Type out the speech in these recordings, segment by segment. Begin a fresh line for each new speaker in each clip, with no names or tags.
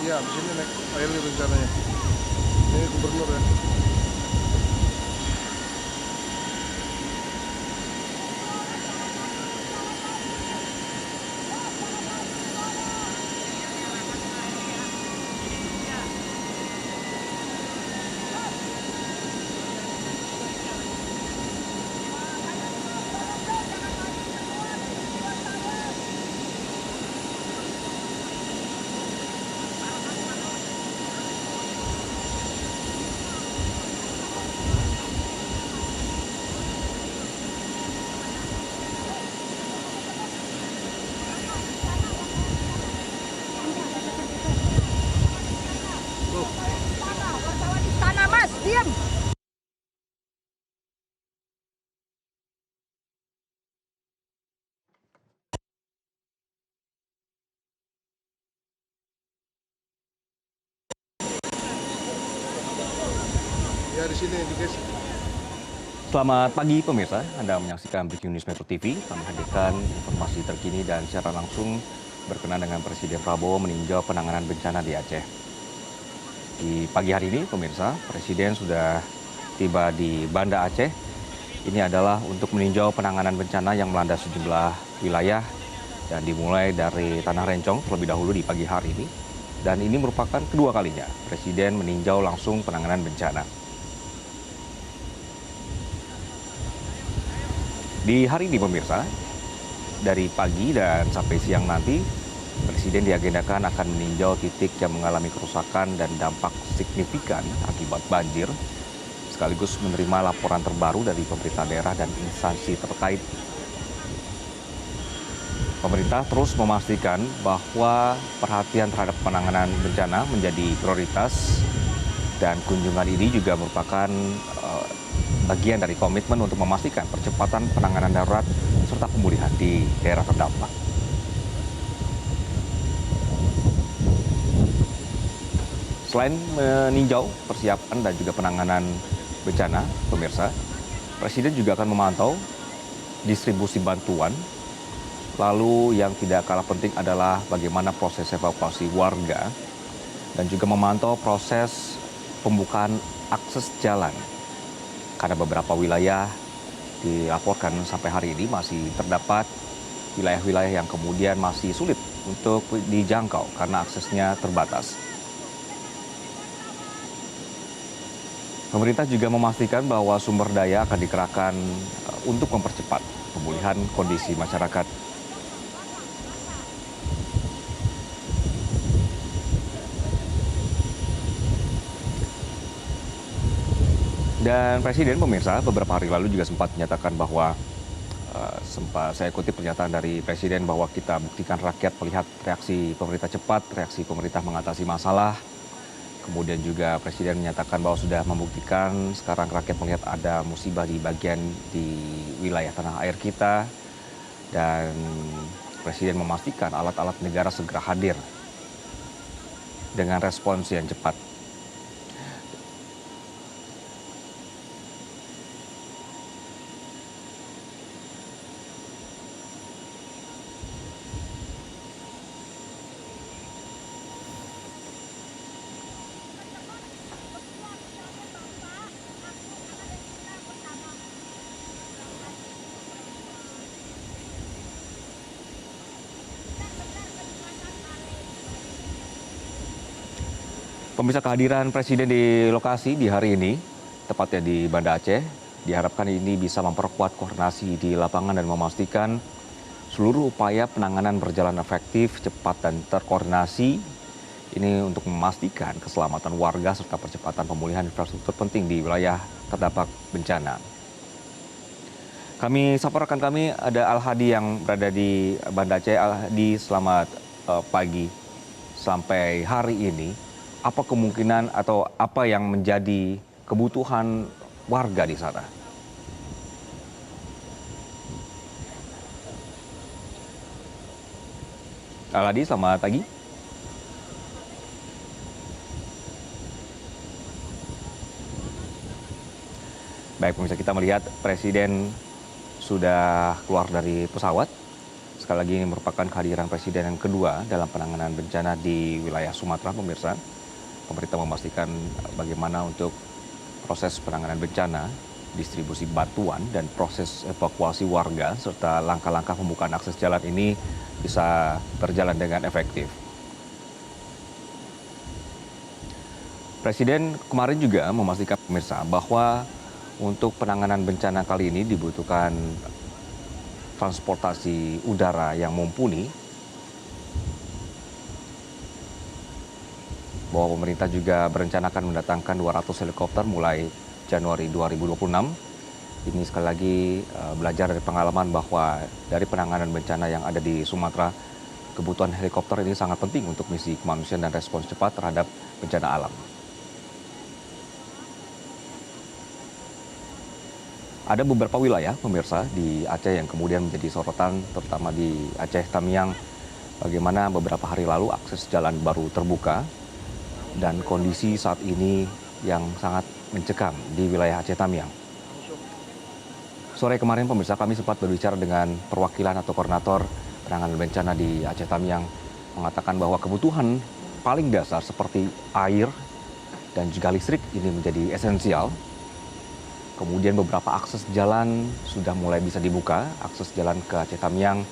Iya, di sini naik air rencananya. Ini gubernur ya.
Sana Mas, diam.
Ya di sini di guys.
Selamat pagi pemirsa, Anda menyaksikan Breaking News Metro TV. Kami hadirkan informasi terkini dan secara langsung berkenan dengan Presiden Prabowo meninjau penanganan bencana di Aceh. Di pagi hari ini pemirsa, Presiden sudah tiba di Banda Aceh. Ini adalah untuk meninjau penanganan bencana yang melanda sejumlah wilayah dan dimulai dari Tanah Rencong terlebih dahulu di pagi hari ini. Dan ini merupakan kedua kalinya Presiden meninjau langsung penanganan bencana. Di hari ini pemirsa, dari pagi dan sampai siang nanti, Presiden diagendakan akan meninjau titik yang mengalami kerusakan dan dampak signifikan akibat banjir, sekaligus menerima laporan terbaru dari pemerintah daerah dan instansi terkait. Pemerintah terus memastikan bahwa perhatian terhadap penanganan bencana menjadi prioritas dan kunjungan ini juga merupakan bagian dari komitmen untuk memastikan percepatan penanganan darurat serta pemulihan di daerah terdampak. Selain meninjau persiapan dan juga penanganan bencana, pemirsa, Presiden juga akan memantau distribusi bantuan. Lalu yang tidak kalah penting adalah bagaimana proses evakuasi warga dan juga memantau proses pembukaan akses jalan. Karena beberapa wilayah dilaporkan sampai hari ini masih terdapat wilayah-wilayah yang kemudian masih sulit untuk dijangkau karena aksesnya terbatas. Pemerintah juga memastikan bahwa sumber daya akan dikerahkan untuk mempercepat pemulihan kondisi masyarakat. Dan Presiden pemirsa beberapa hari lalu juga sempat menyatakan bahwa saya kutip pernyataan dari Presiden bahwa kita buktikan rakyat melihat reaksi pemerintah cepat, reaksi pemerintah mengatasi masalah. Kemudian juga Presiden menyatakan bahwa sudah membuktikan sekarang rakyat melihat ada musibah di wilayah tanah air kita. Dan Presiden memastikan alat-alat negara segera hadir dengan respons yang cepat. Pemirsa, kehadiran Presiden di lokasi di hari ini, tepatnya di Banda Aceh, diharapkan ini bisa memperkuat koordinasi di lapangan dan memastikan seluruh upaya penanganan berjalan efektif, cepat, dan terkoordinasi. Ini untuk memastikan keselamatan warga serta percepatan pemulihan infrastruktur penting di wilayah terdampak bencana. Kami sapa rekan kami, ada Al-Hadi yang berada di Banda Aceh. Al-Hadi, selamat pagi. Sampai hari ini, apa kemungkinan atau apa yang menjadi kebutuhan warga di sana? Al-Hadi, selamat pagi. Baik, pemirsa, kita melihat Presiden sudah keluar dari pesawat. Sekali lagi ini merupakan kehadiran Presiden yang kedua dalam penanganan bencana di wilayah Sumatera, pemirsa. Pemerintah memastikan bagaimana untuk proses penanganan bencana, distribusi bantuan, dan proses evakuasi warga, serta langkah-langkah pembukaan akses jalan ini bisa berjalan dengan efektif. Presiden kemarin juga memastikan pemirsa bahwa untuk penanganan bencana kali ini dibutuhkan transportasi udara yang mumpuni, bahwa pemerintah juga berencanakan mendatangkan 200 helikopter mulai Januari 2026. Ini sekali lagi belajar dari pengalaman bahwa dari penanganan bencana yang ada di Sumatera, kebutuhan helikopter ini sangat penting untuk misi kemanusiaan dan respons cepat terhadap bencana alam. Ada beberapa wilayah, pemirsa, di Aceh yang kemudian menjadi sorotan, terutama di Aceh Tamiang, bagaimana beberapa hari lalu akses jalan baru terbuka, dan kondisi saat ini yang sangat mencekam di wilayah Aceh Tamiang. Sore kemarin, pemirsa, kami sempat berbicara dengan perwakilan atau koordinator penanganan bencana di Aceh Tamiang, mengatakan bahwa kebutuhan paling dasar seperti air dan juga listrik ini menjadi esensial. Kemudian beberapa akses jalan sudah mulai bisa dibuka, akses jalan ke Aceh Tamiang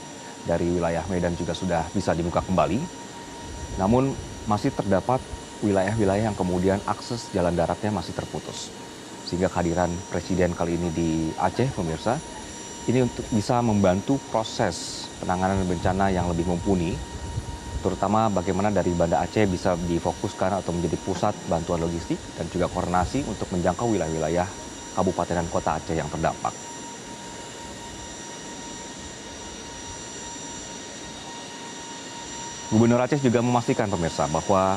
dari wilayah Medan juga sudah bisa dibuka kembali. Namun masih terdapat wilayah-wilayah yang kemudian akses jalan daratnya masih terputus. Sehingga kehadiran Presiden kali ini di Aceh, pemirsa, ini untuk bisa membantu proses penanganan bencana yang lebih mumpuni, terutama bagaimana dari Banda Aceh bisa difokuskan atau menjadi pusat bantuan logistik dan juga koordinasi untuk menjangkau wilayah-wilayah kabupaten dan kota Aceh yang terdampak. Gubernur Aceh juga memastikan, pemirsa, bahwa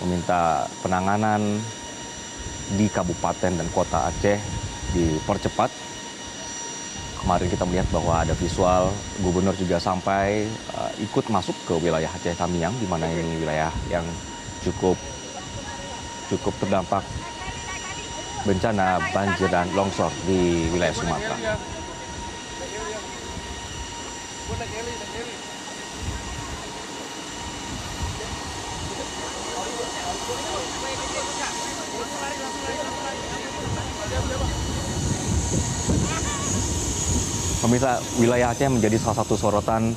meminta penanganan di kabupaten dan kota Aceh dipercepat. Kemarin kita melihat bahwa ada visual gubernur juga sampai ikut masuk ke wilayah Aceh Tamiang, di mana ini wilayah yang cukup terdampak bencana banjir dan longsor di wilayah Sumatera. Pemirsa, wilayah Aceh menjadi salah satu sorotan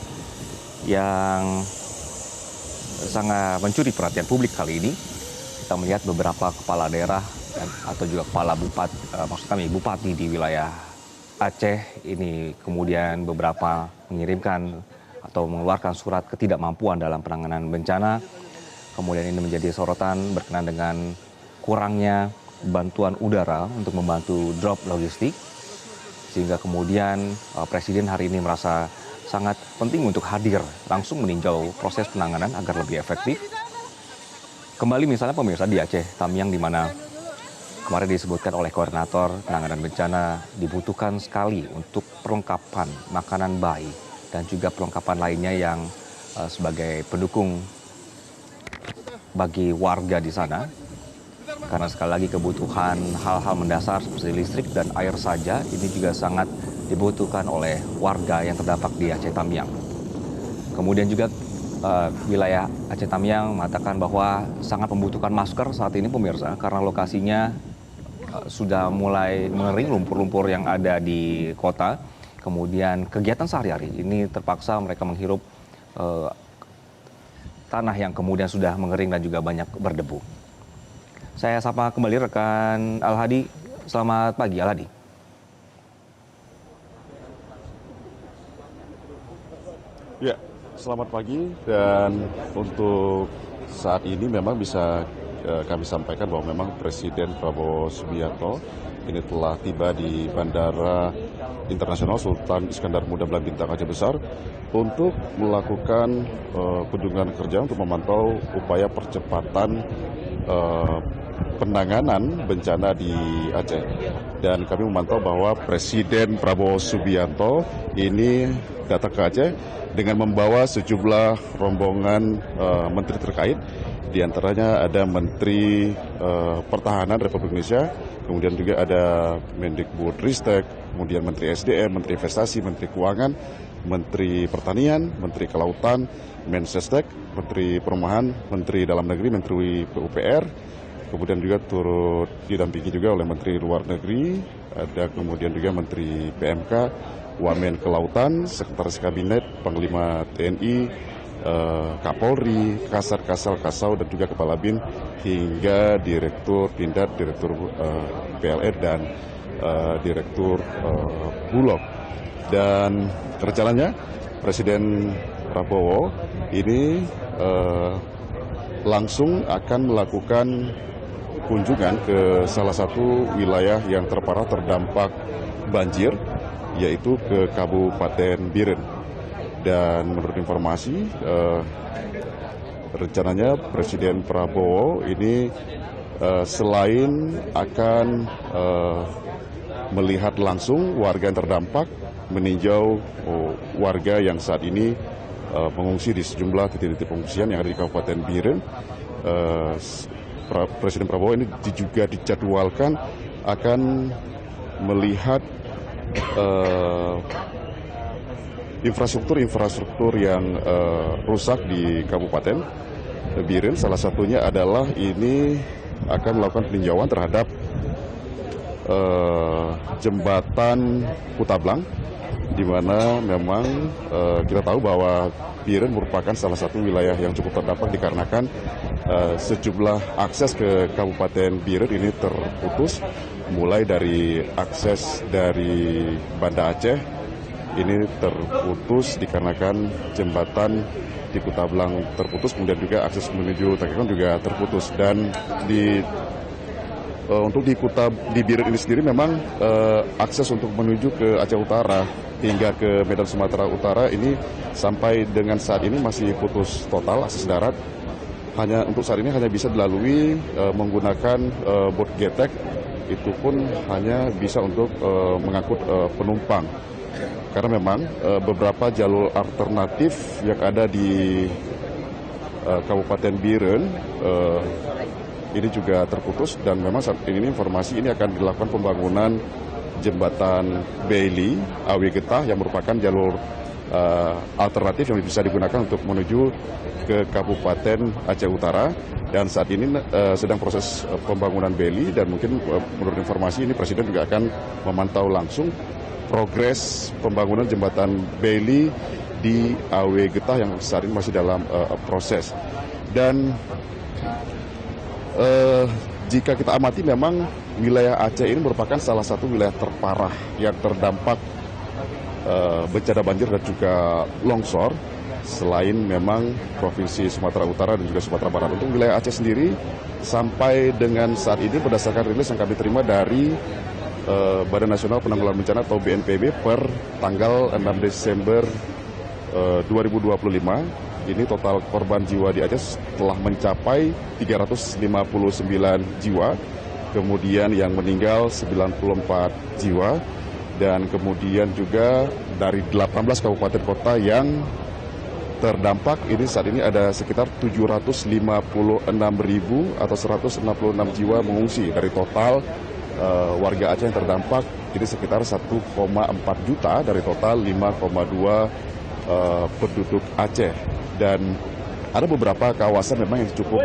yang sangat mencuri perhatian publik kali ini. Kita melihat beberapa kepala daerah atau juga kepala bupati di wilayah Aceh ini kemudian beberapa mengirimkan atau mengeluarkan surat ketidakmampuan dalam penanganan bencana. Kemudian ini menjadi sorotan berkenaan dengan kurangnya bantuan udara untuk membantu drop logistik. Sehingga kemudian Presiden hari ini merasa sangat penting untuk hadir langsung meninjau proses penanganan agar lebih efektif. Kembali misalnya, pemirsa, di Aceh Tamiang, di mana kemarin disebutkan oleh koordinator penanganan bencana dibutuhkan sekali untuk perlengkapan makanan bayi dan juga perlengkapan lainnya yang sebagai pendukung bagi warga di sana. Karena sekali lagi kebutuhan hal-hal mendasar seperti listrik dan air saja ini juga sangat dibutuhkan oleh warga yang terdampak di Aceh Tamiang. Kemudian juga wilayah Aceh Tamiang mengatakan bahwa sangat membutuhkan masker saat ini, pemirsa, karena lokasinya sudah mulai mengering lumpur-lumpur yang ada di kota. Kemudian kegiatan sehari-hari ini terpaksa mereka menghirup tanah yang kemudian sudah mengering dan juga banyak berdebu. Saya sapa kembali rekan Al-Hadi. Selamat pagi, Al-Hadi.
Ya, selamat pagi dan untuk saat ini memang bisa kami sampaikan bahwa memang Presiden Prabowo Subianto ini telah tiba di Bandara Internasional Sultan Iskandar Muda Bintang Aceh Besar untuk melakukan kunjungan kerja untuk memantau upaya percepatan penanganan bencana di Aceh. Dan kami memantau bahwa Presiden Prabowo Subianto ini datang ke Aceh dengan membawa sejumlah rombongan menteri terkait. Di antaranya ada Menteri Pertahanan Republik Indonesia, kemudian juga ada Mendikbudristek, kemudian Menteri SDM, Menteri Investasi, Menteri Keuangan, Menteri Pertanian, Menteri Kelautan, Mensesnek, Menteri Perumahan, Menteri Dalam Negeri, Menteri PUPR, kemudian juga turut didampingi juga oleh Menteri Luar Negeri, ada kemudian juga Menteri PMK, Wamen Kelautan, Sekretaris Kabinet, Panglima TNI, Kapolri, Kasar, dan juga Kepala BIN, hingga Direktur Pindad, Direktur PLN, dan Direktur Bulog. Dan rencananya Presiden Prabowo ini langsung akan melakukan kunjungan ke salah satu wilayah yang terparah terdampak banjir, yaitu ke Kabupaten Biren. Dan menurut informasi, rencananya Presiden Prabowo ini selain akan melihat langsung warga yang terdampak, meninjau warga yang saat ini mengungsi di sejumlah titik-titik pengungsian yang ada di Kabupaten Biren. Presiden Prabowo ini juga dijadwalkan akan melihat infrastruktur yang rusak di Kabupaten Biren. Salah satunya adalah ini akan melakukan peninjauan terhadap jembatan Kutablang, di mana memang kita tahu bahwa Biren merupakan salah satu wilayah yang cukup terdampak dikarenakan sejumlah akses ke Kabupaten Biren ini terputus, mulai dari akses dari Banda Aceh ini terputus dikarenakan jembatan di Kutablang terputus, kemudian juga akses menuju Takekon juga terputus. Dan untuk di Biren ini sendiri memang akses untuk menuju ke Aceh Utara hingga ke Medan Sumatera Utara ini sampai dengan saat ini masih putus total akses darat. Untuk saat ini hanya bisa dilalui menggunakan bot getek, itu pun hanya bisa untuk mengangkut penumpang. Karena memang beberapa jalur alternatif yang ada di Kabupaten Biren ini juga terputus, dan memang saat ini informasi ini akan dilakukan pembangunan jembatan Bailey Awe Getah yang merupakan jalur alternatif yang bisa digunakan untuk menuju ke Kabupaten Aceh Utara. Dan saat ini sedang proses pembangunan Bailey, dan mungkin menurut informasi ini Presiden juga akan memantau langsung progres pembangunan jembatan Bailey di Awe Getah yang saat ini masih dalam proses. Dan jika kita amati, memang wilayah Aceh ini merupakan salah satu wilayah terparah yang terdampak bencana banjir dan juga longsor, selain memang Provinsi Sumatera Utara dan juga Sumatera Barat. Untuk wilayah Aceh sendiri, sampai dengan saat ini berdasarkan rilis yang kami terima dari Badan Nasional Penanggulangan Bencana atau BNPB per tanggal 6 Desember 2025, ini total korban jiwa di Aceh telah mencapai 359 jiwa, kemudian yang meninggal 94 jiwa, dan kemudian juga dari 18 kabupaten kota yang terdampak ini saat ini ada sekitar 756.000 atau 166 jiwa mengungsi. Dari total warga Aceh yang terdampak ini sekitar 1,4 juta dari total 5,2 penduduk Aceh. Dan ada beberapa kawasan memang yang cukup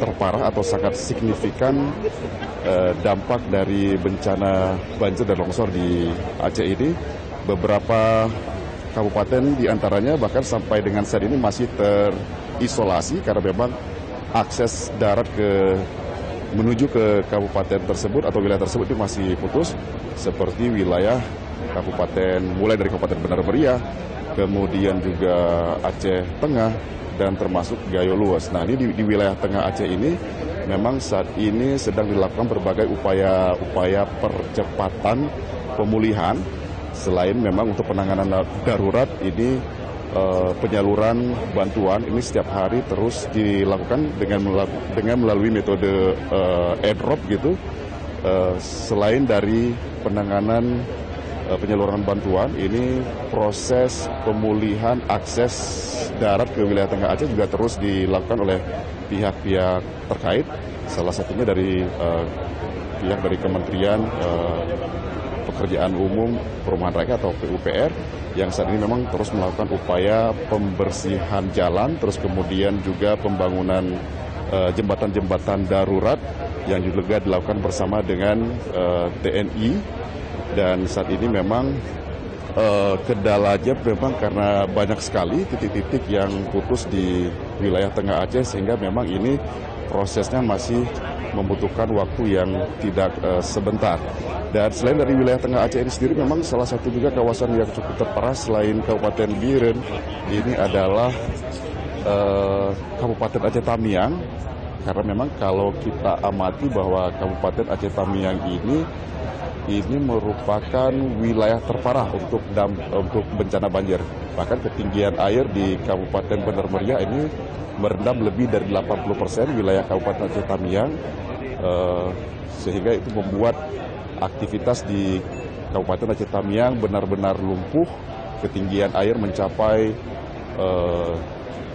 terparah atau sangat signifikan dampak dari bencana banjir dan longsor di Aceh ini. Beberapa kabupaten diantaranya bahkan sampai dengan saat ini masih terisolasi karena memang akses darat menuju ke kabupaten tersebut atau wilayah tersebut itu masih putus, seperti wilayah mulai dari Kabupaten Benar Meriah, kemudian juga Aceh Tengah, dan termasuk Gayo Luas. Nah, ini di wilayah tengah Aceh ini memang saat ini sedang dilakukan berbagai upaya percepatan pemulihan. Selain memang untuk penanganan darurat ini penyaluran bantuan ini setiap hari terus dilakukan dengan melalui metode airdrop gitu. Selain dari penanganan penyaluran bantuan, ini proses pemulihan akses darat ke wilayah tengah Aceh juga terus dilakukan oleh pihak-pihak terkait. Salah satunya dari pihak dari Kementerian Pekerjaan Umum Perumahan Rakyat atau PUPR, yang saat ini memang terus melakukan upaya pembersihan jalan, terus kemudian juga pembangunan jembatan-jembatan darurat yang juga dilakukan bersama dengan TNI. Dan saat ini memang kendalanya memang karena banyak sekali titik-titik yang putus di wilayah tengah Aceh, sehingga memang ini prosesnya masih membutuhkan waktu yang tidak sebentar. Dan selain dari wilayah tengah Aceh ini sendiri, memang salah satu juga kawasan yang cukup terparah selain Kabupaten Biren ini adalah Kabupaten Aceh Tamiang. Karena memang kalau kita amati bahwa Kabupaten Aceh Tamiang ini merupakan wilayah terparah untuk bencana banjir. Bahkan ketinggian air di Kabupaten Bener Meriah ini merendam lebih dari 80% wilayah Kabupaten Aceh Tamiang, sehingga itu membuat aktivitas di Kabupaten Aceh Tamiang benar-benar lumpuh. Ketinggian air mencapai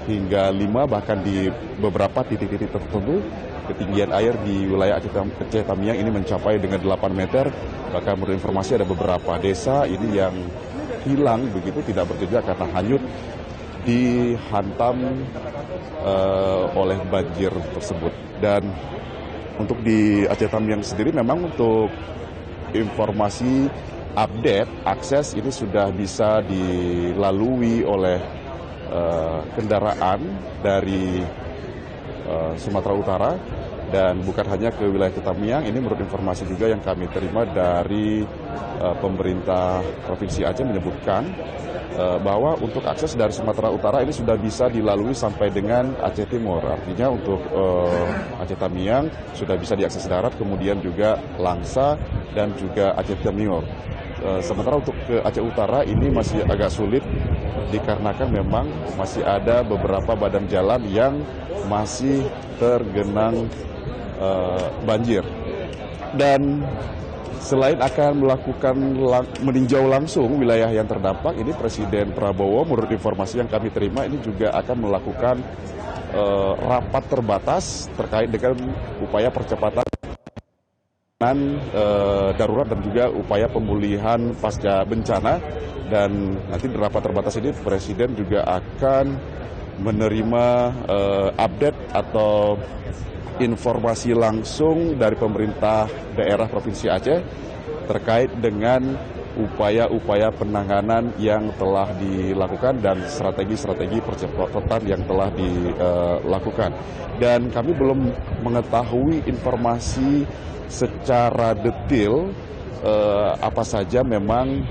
hingga 5, bahkan di beberapa titik-titik tertentu ketinggian air di wilayah Aceh Tamiang ini mencapai dengan 8 meter. Bahkan menurut informasi ada beberapa desa ini yang hilang begitu, tidak berjejak karena hanyut dihantam oleh banjir tersebut. Dan untuk di Aceh Tamiang sendiri memang untuk informasi update akses ini sudah bisa dilalui oleh kendaraan dari Sumatera Utara, dan bukan hanya ke wilayah Tamiang. Ini menurut informasi juga yang kami terima dari pemerintah Provinsi Aceh menyebutkan bahwa untuk akses dari Sumatera Utara ini sudah bisa dilalui sampai dengan Aceh Timur. Artinya untuk Aceh Tamiang sudah bisa diakses darat, kemudian juga Langsa dan juga Aceh Timur. Sementara untuk ke Aceh Utara ini masih agak sulit dikarenakan memang masih ada beberapa badan jalan yang masih tergenang banjir. Dan selain akan meninjau langsung wilayah yang terdampak, ini Presiden Prabowo menurut informasi yang kami terima ini juga akan melakukan rapat terbatas terkait dengan upaya percepatan darurat dan juga upaya pemulihan pasca bencana. Dan nanti di rapat terbatas ini Presiden juga akan menerima update atau informasi langsung dari pemerintah daerah Provinsi Aceh terkait dengan upaya-upaya penanganan yang telah dilakukan dan strategi-strategi percepatan yang telah dilakukan. Dan kami belum mengetahui informasi secara detail apa saja memang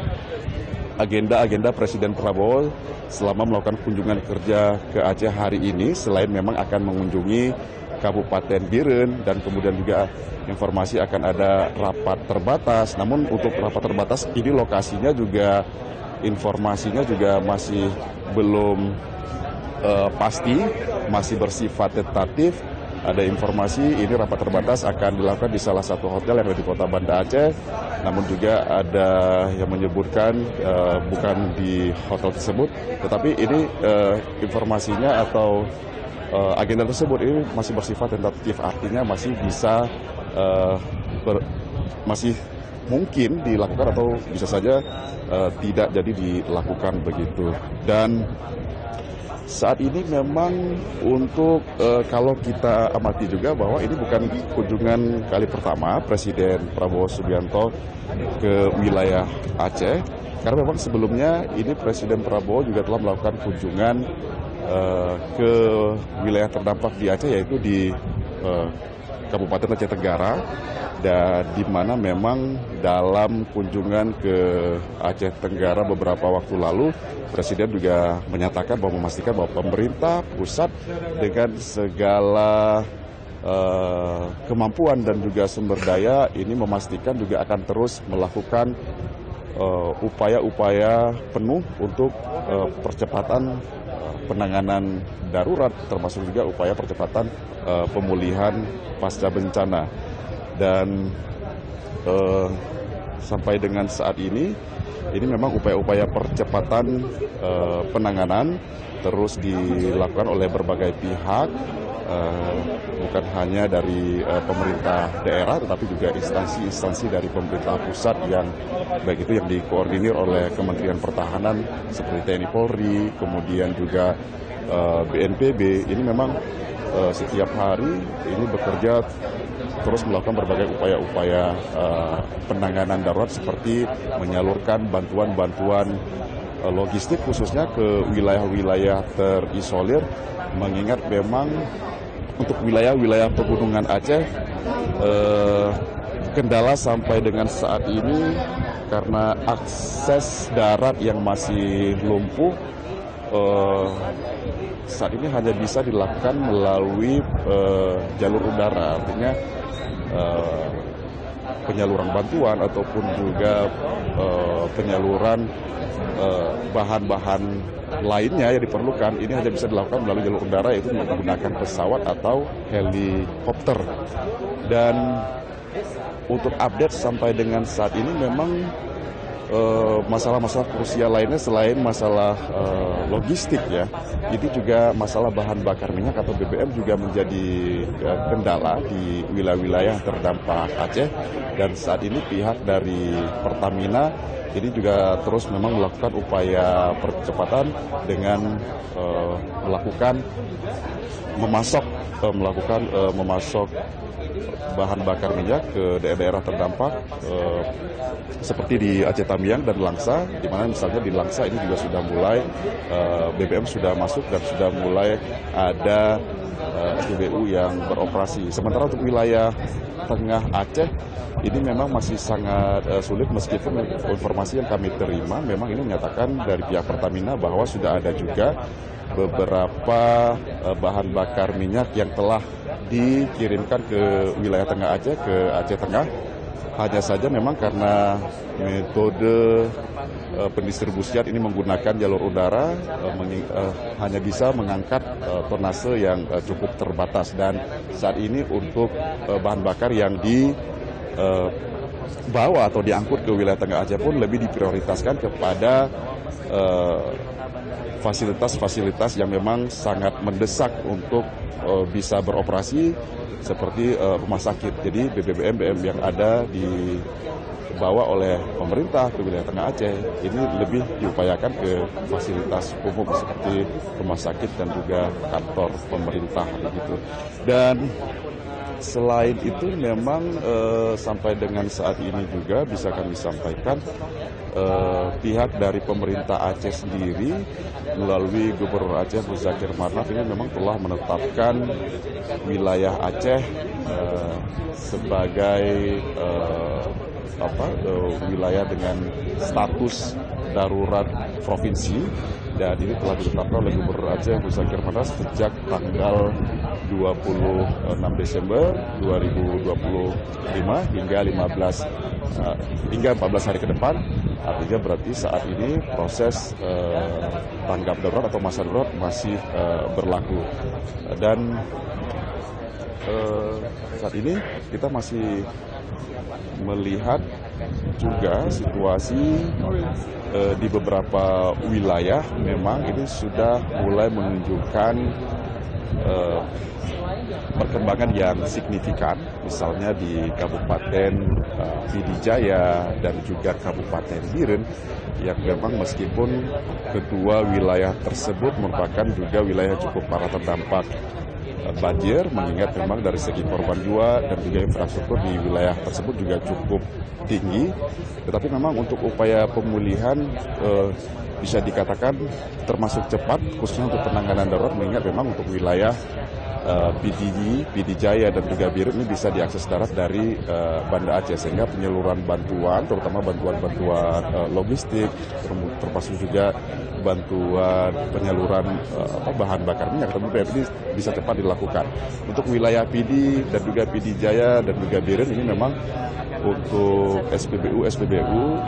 agenda Presiden Prabowo selama melakukan kunjungan kerja ke Aceh hari ini, selain memang akan mengunjungi Kabupaten Biren dan kemudian juga informasi akan ada rapat terbatas. Namun untuk rapat terbatas ini lokasinya juga informasinya juga masih belum pasti, masih bersifat tentatif. Ada informasi ini rapat terbatas akan dilakukan di salah satu hotel yang ada di Kota Banda Aceh. Namun juga ada yang menyebutkan bukan di hotel tersebut, tetapi ini informasinya atau agenda tersebut ini masih bersifat tentatif, artinya masih bisa masih mungkin dilakukan atau bisa saja tidak jadi dilakukan begitu. Dan saat ini memang untuk kalau kita amati juga bahwa ini bukan kunjungan kali pertama Presiden Prabowo Subianto ke wilayah Aceh, karena memang sebelumnya ini Presiden Prabowo juga telah melakukan kunjungan ke wilayah terdampak di Aceh, yaitu di Kabupaten Aceh Tenggara, dan di mana memang dalam kunjungan ke Aceh Tenggara beberapa waktu lalu, Presiden juga menyatakan bahwa memastikan bahwa pemerintah pusat dengan segala kemampuan dan juga sumber daya ini memastikan juga akan terus melakukan upaya-upaya penuh untuk percepatan penanganan darurat, termasuk juga upaya percepatan pemulihan pasca bencana. Dan sampai dengan saat ini memang upaya-upaya percepatan penanganan terus dilakukan oleh berbagai pihak, bukan hanya dari pemerintah daerah, tetapi juga instansi-instansi dari pemerintah pusat yang baik itu yang dikoordinir oleh Kementerian Pertahanan seperti TNI Polri, kemudian juga BNPB. Ini memang setiap hari ini bekerja terus melakukan berbagai upaya-upaya penanganan darurat seperti menyalurkan bantuan-bantuan logistik khususnya ke wilayah-wilayah terisolir, mengingat memang untuk wilayah-wilayah pegunungan Aceh kendala sampai dengan saat ini karena akses darat yang masih lumpuh. Saat ini hanya bisa dilakukan melalui jalur udara, artinya penyaluran bantuan ataupun juga penyaluran bahan-bahan lainnya yang diperlukan ini hanya bisa dilakukan melalui jalur udara, yaitu menggunakan pesawat atau helikopter. Dan untuk update sampai dengan saat ini memang masalah-masalah krusial lainnya selain masalah logistik ya, ini juga masalah bahan bakar minyak atau BBM juga menjadi kendala di wilayah-wilayah terdampak Aceh. Dan saat ini pihak dari Pertamina ini juga terus memang melakukan upaya percepatan dengan memasok bahan bakar minyak ke daerah-daerah terdampak seperti di Aceh Tamiang dan Langsa, di mana misalnya di Langsa ini juga sudah mulai BBM sudah masuk dan sudah mulai ada SPBU yang beroperasi. Sementara untuk wilayah tengah Aceh ini memang masih sangat sulit, meskipun informasi yang kami terima memang ini menyatakan dari pihak Pertamina bahwa sudah ada juga beberapa bahan bakar minyak yang telah dikirimkan ke wilayah tengah Aceh, ke Aceh Tengah. Hanya saja memang karena metode pendistribusian ini menggunakan jalur udara, hanya bisa mengangkat tonase yang cukup terbatas. Dan saat ini untuk bahan bakar yang dibawa atau diangkut ke wilayah tengah Aceh pun lebih diprioritaskan kepada fasilitas-fasilitas yang memang sangat mendesak untuk bisa beroperasi, seperti rumah sakit. Jadi BBM yang ada dibawa oleh pemerintah ke wilayah tengah Aceh ini lebih diupayakan ke fasilitas umum seperti rumah sakit dan juga kantor pemerintah begitu. Dan selain itu memang sampai dengan saat ini juga bisa kami sampaikan pihak dari pemerintah Aceh sendiri melalui Gubernur Aceh Muzakir Marnaf ini memang telah menetapkan wilayah Aceh sebagai wilayah dengan status darurat provinsi, dan ini telah ditetapkan oleh Gubernur Aceh Muzakir Marnaf sejak tanggal 26 Desember 2025 hingga 14 hari ke depan. Artinya berarti saat ini proses tanggap darurat atau masa darurat masih berlaku. Dan saat ini kita masih melihat juga situasi di beberapa wilayah memang ini sudah mulai menunjukkan perkembangan yang signifikan, misalnya di Kabupaten Pidijaya dan juga Kabupaten Biren, yang memang meskipun kedua wilayah tersebut merupakan juga wilayah cukup parah terdampak banjir, mengingat memang dari segi korban jiwa dan juga infrastruktur di wilayah tersebut juga cukup tinggi. Tetapi memang untuk upaya pemulihan bisa dikatakan termasuk cepat, khususnya untuk penanganan darurat, mengingat memang untuk wilayah PD Jaya dan juga Biren ini bisa diakses darat dari Banda Aceh, sehingga penyaluran bantuan, terutama bantuan-bantuan logistik, termasuk juga bantuan penyaluran bahan bakar minyak atau BBM ini bisa cepat dilakukan. Untuk wilayah PD dan juga PD Jaya dan juga Biren ini memang untuk SPBU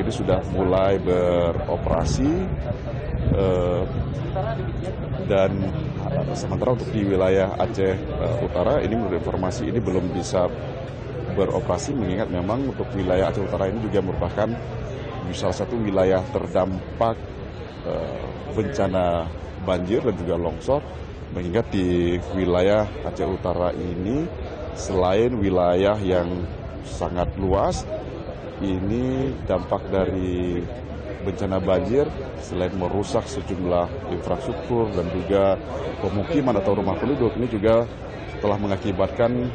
ini sudah mulai beroperasi, dan sementara untuk di wilayah Aceh Utara ini menurut informasi ini belum bisa beroperasi, mengingat memang untuk wilayah Aceh Utara ini juga merupakan salah satu wilayah terdampak bencana banjir dan juga longsor, mengingat di wilayah Aceh Utara ini selain wilayah yang sangat luas, ini dampak dari bencana banjir selain merusak sejumlah infrastruktur dan juga pemukiman atau rumah penduduk, ini juga telah mengakibatkan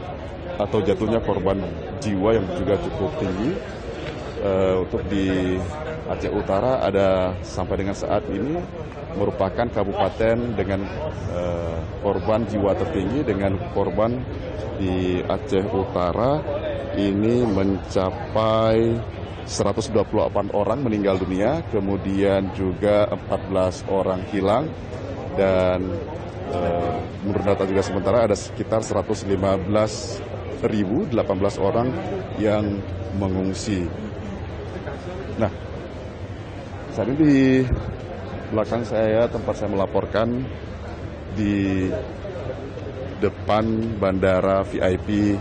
atau jatuhnya korban jiwa yang juga cukup tinggi. Untuk di Aceh Utara ada sampai dengan saat ini merupakan kabupaten dengan korban jiwa tertinggi, dengan korban di Aceh Utara ini mencapai 128 orang meninggal dunia, kemudian juga 14 orang hilang, dan menurut data juga sementara ada sekitar 115.018 orang yang mengungsi. Nah, saat ini di belakang saya, tempat saya melaporkan, di depan Bandara VIP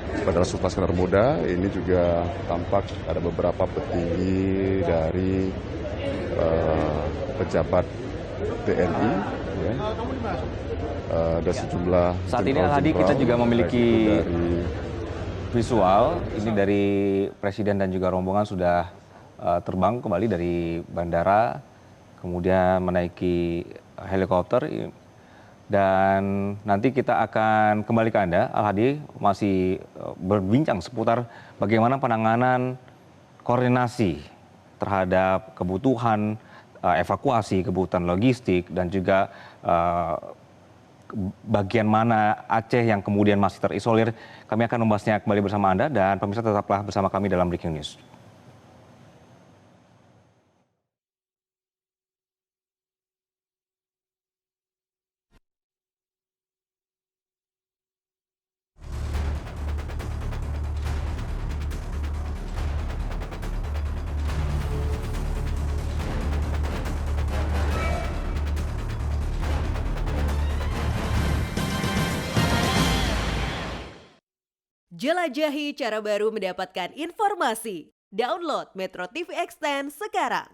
Bandara Sultan Iskandar Muda, ini juga tampak ada beberapa petinggi dari pejabat TNI, ya. Ada sejumlah.
Saat ini Al-Hadi kita juga memiliki visual ini dari Presiden dan juga rombongan sudah terbang kembali dari bandara, kemudian menaiki helikopter. Dan nanti kita akan kembali ke Anda, Al-Hadi, masih berbincang seputar bagaimana penanganan koordinasi terhadap kebutuhan evakuasi, kebutuhan logistik, dan juga bagian mana Aceh yang kemudian masih terisolir. Kami akan membahasnya kembali bersama Anda, dan pemirsa tetaplah bersama kami dalam Breaking News.
Jelajahi cara baru mendapatkan informasi. Download Metro TV Extend sekarang.